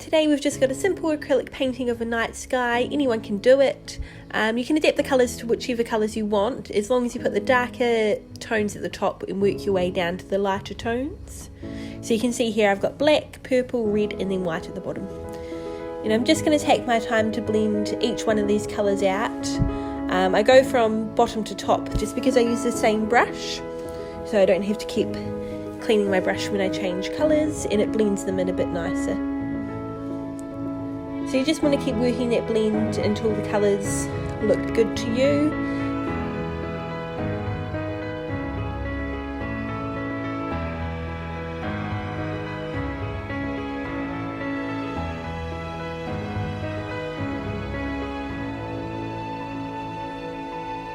Today we've just got a simple acrylic painting of a night sky. Anyone can do it. You can adapt the colours to whichever colours you want, as long as you put the darker tones at the top and work your way down to the lighter tones. So you can see here I've got black, purple, red and then white at the bottom. And I'm just going to take my time to blend each one of these colours out. I go from bottom to top just because I use the same brush, so I don't have to keep cleaning my brush when I change colours, and it blends them in a bit nicer. So you just want to keep working that blend until the colours look good to you.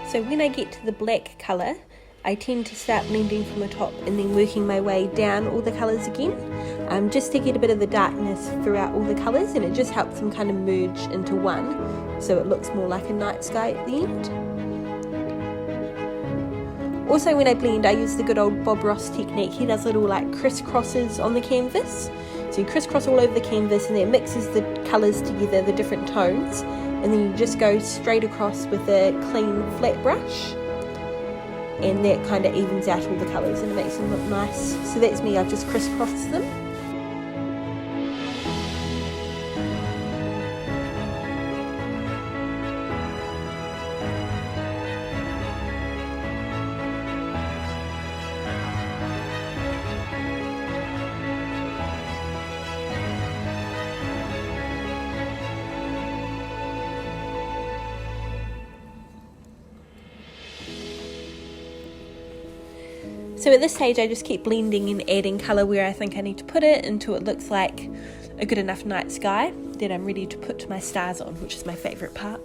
So when I get to the black colour, I tend to start blending from the top and then working my way down all the colours again, just to get a bit of the darkness throughout all the colours, and it just helps them kind of merge into one, so it looks more like a night sky at the end. Also when I blend, I use the good old Bob Ross technique. He does little like crisscrosses on the canvas. So you crisscross all over the canvas and then mixes the colours together, the different tones, and then you just go straight across with a clean flat brush. And that kind of evens out all the colours and it makes them look nice. So that's me, I've just crisscrossed them. So at this stage I just keep blending and adding colour where I think I need to put it until it looks like a good enough night sky that I'm ready to put my stars on, which is my favourite part.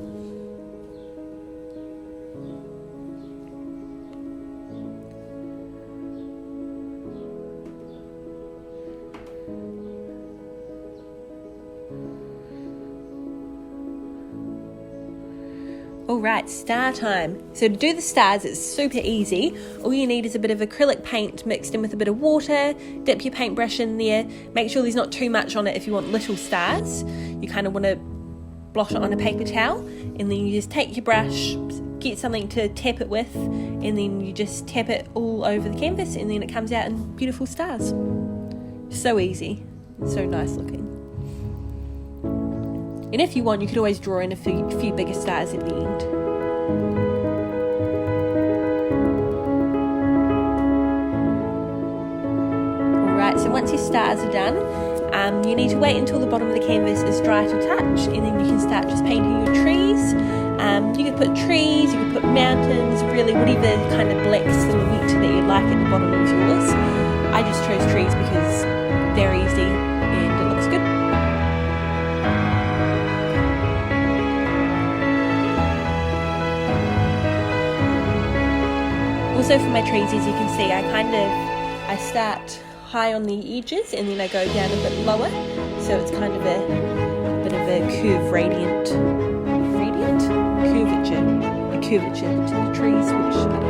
Alright, star time. So to do the stars, it's super easy. All you need is a bit of acrylic paint mixed in with a bit of water. Dip your paintbrush in there. Make sure there's not too much on it if you want little stars. You kind of want to blot it on a paper towel, and then you just take your brush, get something to tap it with, and then you just tap it all over the canvas, and then it comes out in beautiful stars. So easy, so nice looking. And if you want, you could always draw in a few bigger stars at the end. Alright, so once your stars are done, you need to wait until the bottom of the canvas is dry to touch, and then you can start just painting your trees. You could put trees, you could put mountains, really whatever kind of black silhouette that you like at the bottom of yours. I just chose trees because they're easy and it looks good. Also for my trees, as you can see, I start high on the edges and then I go down a bit lower, so it's kind of a bit of a curvature to the trees, which I